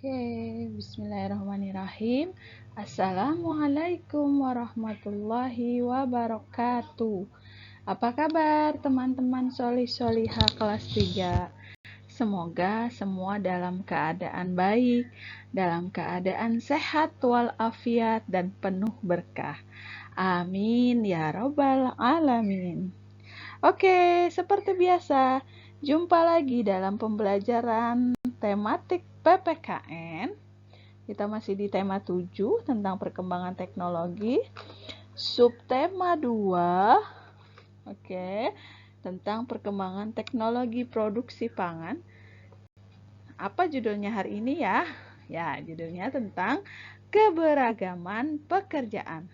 Oke, bismillahirrahmanirrahim. Assalamualaikum warahmatullahi wabarakatuh. Apa kabar teman-teman solih-solihah kelas 3? Semoga semua dalam keadaan baik, dalam keadaan sehat walafiat dan penuh berkah. Amin ya robbal alamin. Oke, seperti biasa, jumpa lagi dalam pembelajaran tematik PPKN. Kita masih di tema 7 tentang perkembangan teknologi. Subtema 2, oke, tentang perkembangan teknologi produksi pangan. Apa judulnya hari ini ya? Ya, judulnya tentang keberagaman pekerjaan.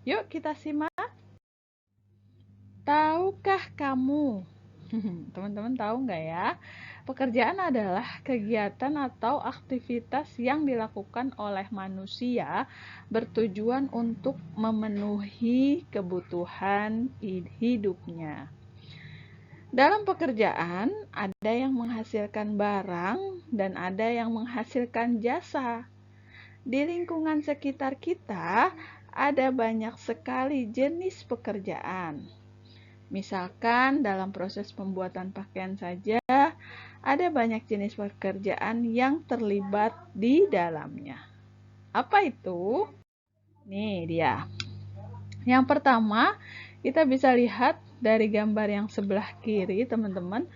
Yuk kita simak. Tahukah kamu? Teman-teman tahu nggak ya? Pekerjaan adalah kegiatan atau aktivitas yang dilakukan oleh manusia bertujuan untuk memenuhi kebutuhan hidupnya. Dalam pekerjaan, ada yang menghasilkan barang dan ada yang menghasilkan jasa. Di lingkungan sekitar kita, ada banyak sekali jenis pekerjaan. Misalkan dalam proses pembuatan pakaian saja, ada banyak jenis pekerjaan yang terlibat di dalamnya. Apa itu? Nih dia. Yang pertama, kita bisa lihat dari gambar yang sebelah kiri, teman-teman.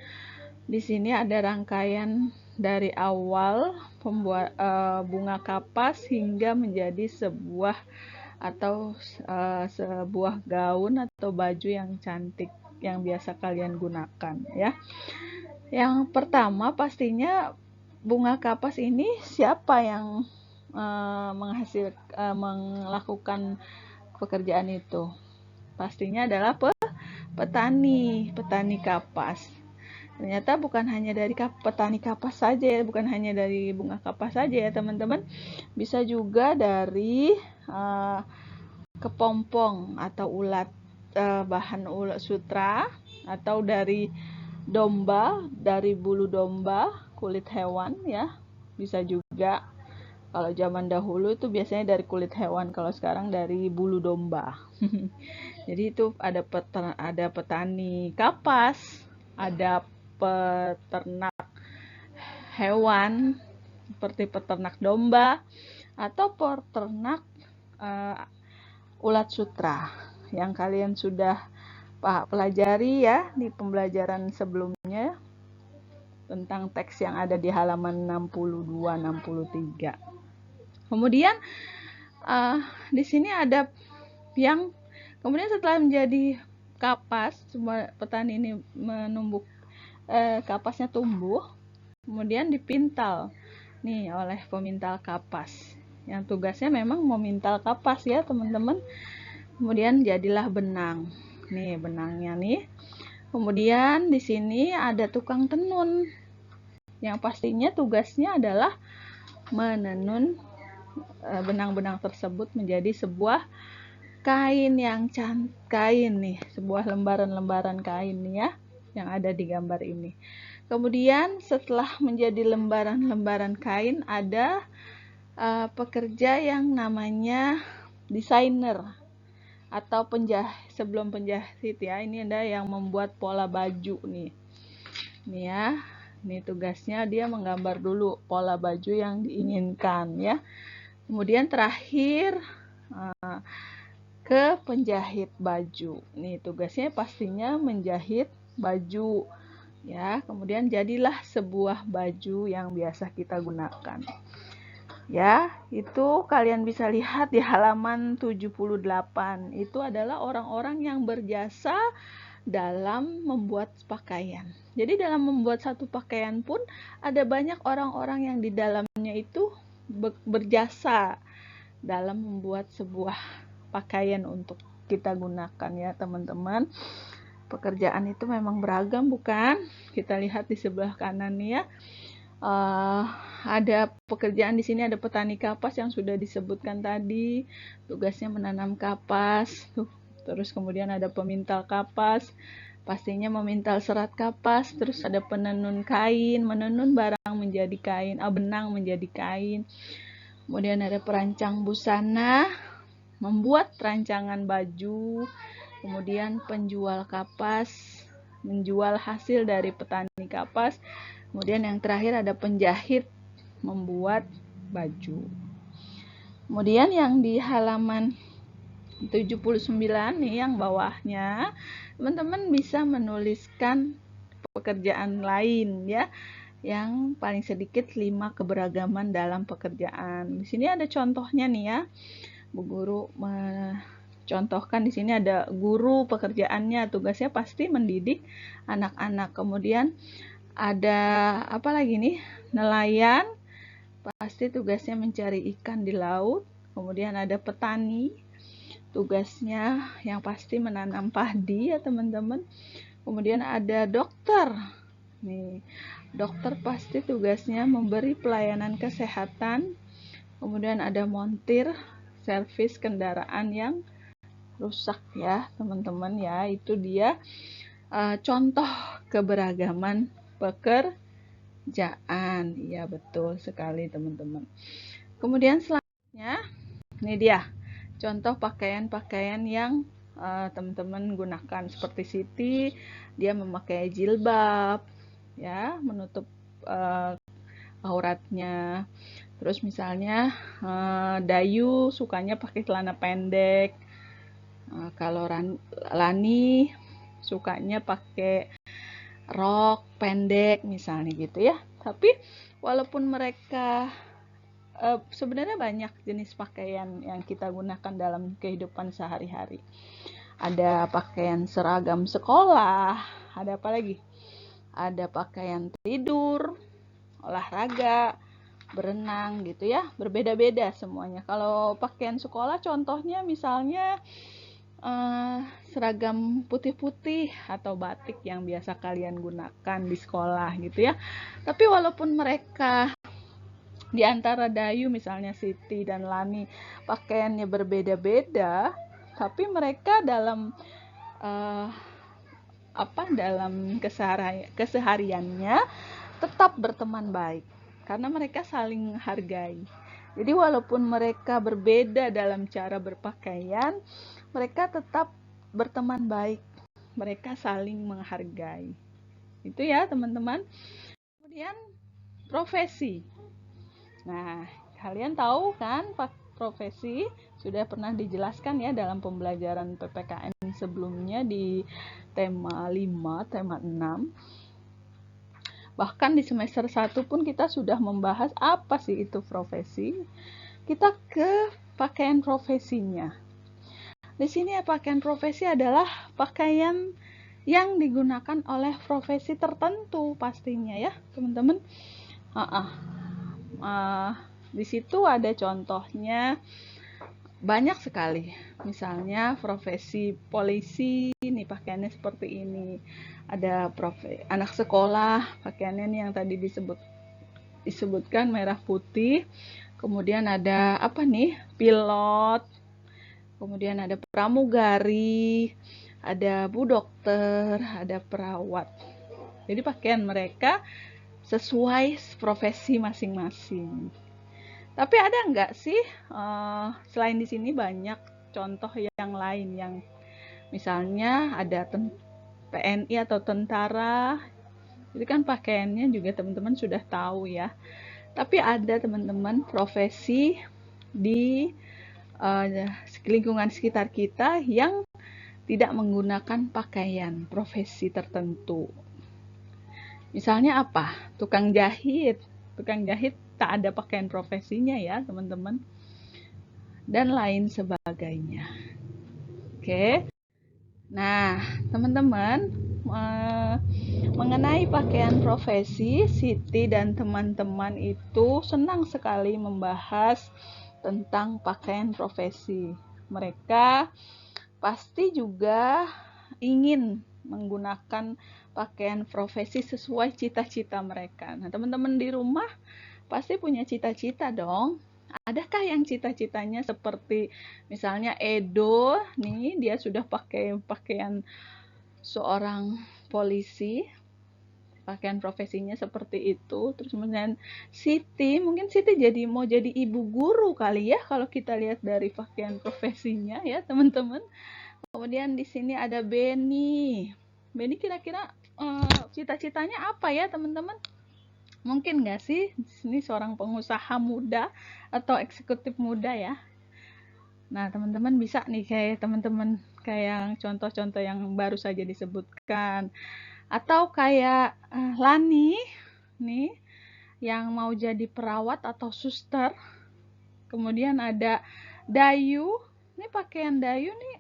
Di sini ada rangkaian dari awal bunga kapas hingga menjadi sebuah gaun atau baju yang cantik yang biasa kalian gunakan ya. Yang pertama pastinya bunga kapas ini siapa yang melakukan pekerjaan itu? Pastinya adalah petani kapas. Ternyata bukan hanya dari petani kapas saja ya, bukan hanya dari bunga kapas saja ya teman-teman. Bisa juga dari kepompong atau bahan ulat sutra, atau dari domba, dari bulu domba, kulit hewan ya. Bisa juga, kalau zaman dahulu itu biasanya dari kulit hewan, kalau sekarang dari bulu domba. Jadi itu ada petani kapas, ada peternak hewan seperti peternak domba atau peternak ulat sutra yang kalian sudah pelajari ya di pembelajaran sebelumnya tentang teks yang ada di halaman 62-63. Kemudian di sini ada yang kemudian setelah menjadi kapas, petani ini menumbuk kapasnya tumbuh, kemudian dipintal nih oleh pemintal kapas. Yang tugasnya memang memintal kapas ya teman-teman. Kemudian jadilah benang. Nih benangnya nih. Kemudian di sini ada tukang tenun. Yang pastinya tugasnya adalah menenun benang-benang tersebut menjadi sebuah kain yang kain nih, sebuah lembaran-lembaran kain ya yang ada di gambar ini. Kemudian setelah menjadi lembaran-lembaran kain, ada pekerja yang namanya desainer atau sebelum penjahit ya. Ini ada yang membuat pola baju nih. Nih ya. Ini tugasnya dia menggambar dulu pola baju yang diinginkan ya. Kemudian terakhir ke penjahit baju. Nih tugasnya pastinya menjahit baju ya. Kemudian jadilah sebuah baju yang biasa kita gunakan. Ya, itu kalian bisa lihat di halaman 78. Itu adalah orang-orang yang berjasa dalam membuat pakaian. Jadi dalam membuat satu pakaian pun ada banyak orang-orang yang di dalamnya itu berjasa dalam membuat sebuah pakaian untuk kita gunakan ya teman-teman. Pekerjaan itu memang beragam bukan? Kita lihat di sebelah kanan ya. Ada pekerjaan di sini, ada petani kapas yang sudah disebutkan tadi, tugasnya menanam kapas. Terus kemudian ada pemintal kapas, pastinya memintal serat kapas, terus ada penenun kain, menenun barang menjadi kain, benang menjadi kain. Kemudian ada perancang busana, membuat rancangan baju, kemudian penjual kapas, menjual hasil dari petani kapas. Kemudian yang terakhir ada penjahit, membuat baju. Kemudian yang di halaman 79 nih yang bawahnya, teman-teman bisa menuliskan pekerjaan lain ya. Yang paling sedikit 5 keberagaman dalam pekerjaan. Di sini ada contohnya nih ya. Bu Guru contohkan di sini ada guru, pekerjaannya tugasnya pasti mendidik anak-anak. Kemudian ada apa lagi nih? Nelayan, pasti tugasnya mencari ikan di laut. Kemudian ada petani, tugasnya yang pasti menanam padi ya teman-teman. Kemudian ada dokter. Nih, dokter pasti tugasnya memberi pelayanan kesehatan. Kemudian ada montir, servis kendaraan yang rusak ya teman-teman ya. Itu dia contoh keberagaman pekerjaan. Iya betul sekali teman-teman. Kemudian selanjutnya ini dia contoh pakaian-pakaian yang teman-teman gunakan. Seperti Siti, dia memakai jilbab ya, menutup auratnya. Terus misalnya Dayu sukanya pakai celana pendek. Kalau Lani sukanya pakai rok pendek misalnya gitu ya. Tapi walaupun mereka sebenarnya banyak jenis pakaian yang kita gunakan dalam kehidupan sehari-hari. Ada pakaian seragam sekolah, ada apa lagi? Ada pakaian tidur, olahraga, berenang gitu ya. Berbeda-beda semuanya. Kalau pakaian sekolah contohnya misalnya seragam putih-putih atau batik yang biasa kalian gunakan di sekolah gitu ya. Tapi walaupun mereka di antara Dayu misalnya Siti dan Lani pakaiannya berbeda-beda, tapi mereka dalam dalam kesehariannya tetap berteman baik karena mereka saling menghargai. Jadi walaupun mereka berbeda dalam cara berpakaian, mereka tetap berteman baik. Mereka saling menghargai. Itu ya teman-teman. Kemudian profesi. Nah, kalian tahu kan profesi sudah pernah dijelaskan ya dalam pembelajaran PPKN sebelumnya di tema 5, tema 6. Bahkan di semester 1 pun kita sudah membahas apa sih itu profesi. Kita ke pakaian profesinya. Di sini pakaian profesi adalah pakaian yang digunakan oleh profesi tertentu pastinya ya teman-teman. Di situ ada contohnya banyak sekali. Misalnya profesi polisi, ini pakaiannya seperti ini. Ada anak sekolah, pakaiannya ini yang tadi disebutkan merah putih. Kemudian ada apa nih? Pilot. Kemudian ada pramugari, ada bu dokter, ada perawat. Jadi pakaian mereka sesuai profesi masing-masing. Tapi ada nggak sih selain di sini banyak contoh yang lain yang misalnya ada TNI atau tentara, itu kan pakaiannya juga teman-teman sudah tahu ya. Tapi ada teman-teman profesi di lingkungan sekitar kita yang tidak menggunakan pakaian profesi tertentu. Misalnya apa? Tukang jahit. Tukang jahit tak ada pakaian profesinya ya teman-teman. Dan lain sebagainya. Oke. Nah teman-teman, mengenai pakaian profesi, Siti dan teman-teman itu senang sekali membahas tentang pakaian profesi. Mereka pasti juga ingin menggunakan pakaian profesi sesuai cita-cita mereka. Nah, teman-teman di rumah pasti punya cita-cita dong. Adakah yang cita-citanya seperti misalnya Edo nih, dia sudah pakai pakaian seorang polisi, pakaian profesinya seperti itu. Terus kemudian Siti, mungkin Siti mau jadi ibu guru kali ya kalau kita lihat dari pakaian profesinya ya teman-teman. Kemudian di sini ada Benny. Benny kira-kira cita-citanya apa ya teman-teman? Mungkin nggak sih di sini seorang pengusaha muda atau eksekutif muda ya? Nah teman-teman bisa nih kayak teman-teman kayak contoh-contoh yang baru saja disebutkan. Atau kayak Lani nih yang mau jadi perawat atau suster. Kemudian ada Dayu. Ini pakaian Dayu nih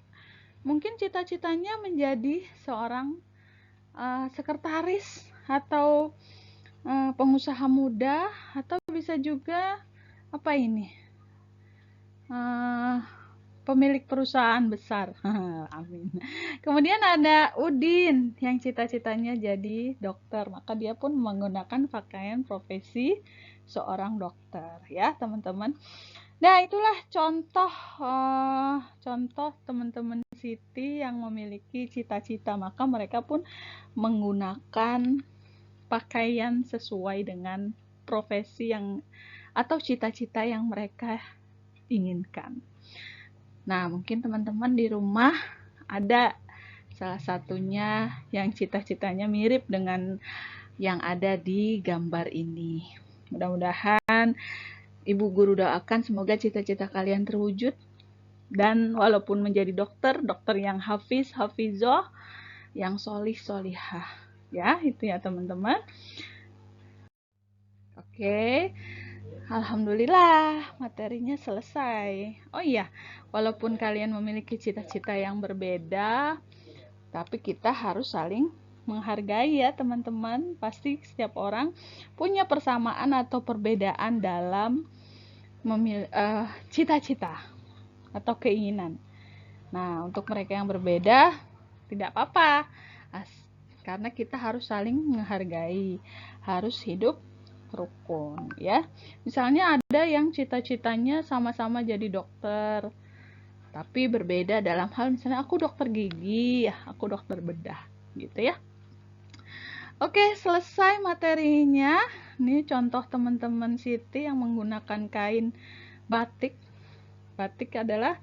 mungkin cita-citanya menjadi seorang sekretaris atau pengusaha muda, atau bisa juga apa ini? Pemilik perusahaan besar. Amin. Kemudian ada Udin yang cita-citanya jadi dokter, maka dia pun menggunakan pakaian profesi seorang dokter ya teman-teman. Nah itulah contoh teman-teman Siti yang memiliki cita-cita, maka mereka pun menggunakan pakaian sesuai dengan profesi yang atau cita-cita yang mereka inginkan. Nah, mungkin teman-teman di rumah ada salah satunya yang cita-citanya mirip dengan yang ada di gambar ini. Mudah-mudahan Ibu Guru doakan semoga cita-cita kalian terwujud, dan walaupun menjadi dokter yang hafizoh, yang solihah. Ya, itu ya teman-teman. Oke. Alhamdulillah, materinya selesai. Oh iya, walaupun kalian memiliki cita-cita yang berbeda, tapi kita harus saling menghargai ya teman-teman. Pasti setiap orang punya persamaan atau perbedaan dalam cita-cita atau keinginan. Nah, untuk mereka yang berbeda, tidak apa-apa. Karena kita harus saling menghargai, harus hidup rukun ya. Misalnya ada yang cita-citanya sama-sama jadi dokter, tapi berbeda dalam hal misalnya aku dokter gigi, aku dokter bedah gitu ya. Oke, selesai materinya. Ini contoh teman-teman Siti yang menggunakan kain batik. Batik adalah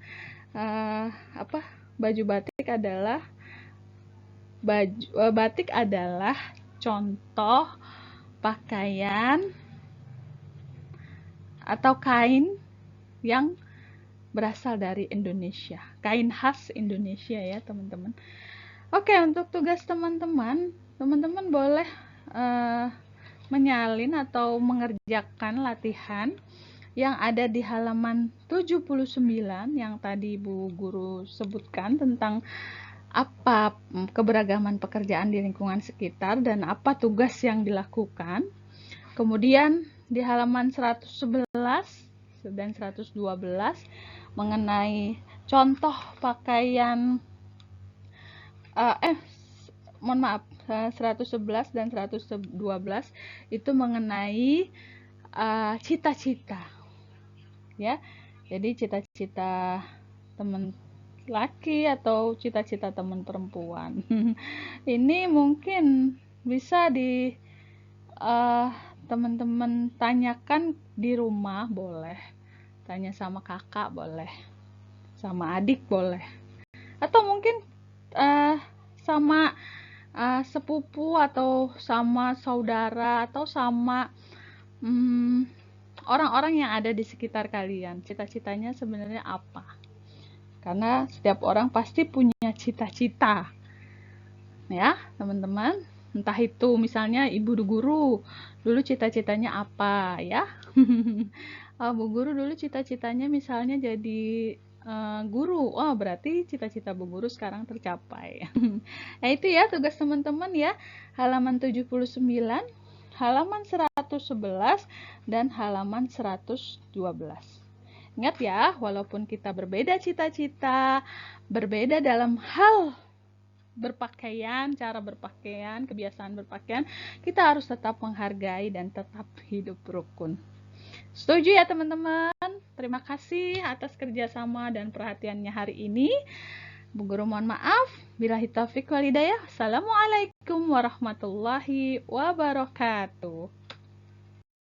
baju batik adalah batik adalah contoh pakaian atau kain yang berasal dari Indonesia, kain khas Indonesia ya teman-teman. Oke, untuk tugas teman-teman boleh menyalin atau mengerjakan latihan yang ada di halaman 79 yang tadi Bu Guru sebutkan tentang apa keberagaman pekerjaan di lingkungan sekitar dan apa tugas yang dilakukan. Kemudian di halaman 111 dan 112 mengenai contoh pakaian 111 dan 112 itu mengenai cita-cita ya. Jadi cita-cita teman laki atau cita-cita teman perempuan. Ini mungkin bisa di teman-teman tanyakan di rumah, boleh tanya sama kakak, boleh sama adik, boleh, atau mungkin sama sepupu atau sama saudara atau sama orang-orang yang ada di sekitar kalian. Cita-citanya sebenarnya apa? Karena setiap orang pasti punya cita-cita ya teman-teman. Entah itu misalnya ibu guru dulu cita-citanya apa ya. Bu Guru dulu cita-citanya misalnya jadi guru. Oh, berarti cita-cita Bu Guru sekarang tercapai. Nah, itu ya tugas teman-teman ya. Halaman 79, halaman 111 dan halaman 112. Ingat ya, walaupun kita berbeda cita-cita, berbeda dalam hal berpakaian, cara berpakaian, kebiasaan berpakaian, kita harus tetap menghargai dan tetap hidup rukun. Setuju ya teman-teman? Terima kasih atas kerjasama dan perhatiannya hari ini. Bu Guru mohon maaf. Billahi taufiq wal hidayah. Assalamualaikum warahmatullahi wabarakatuh.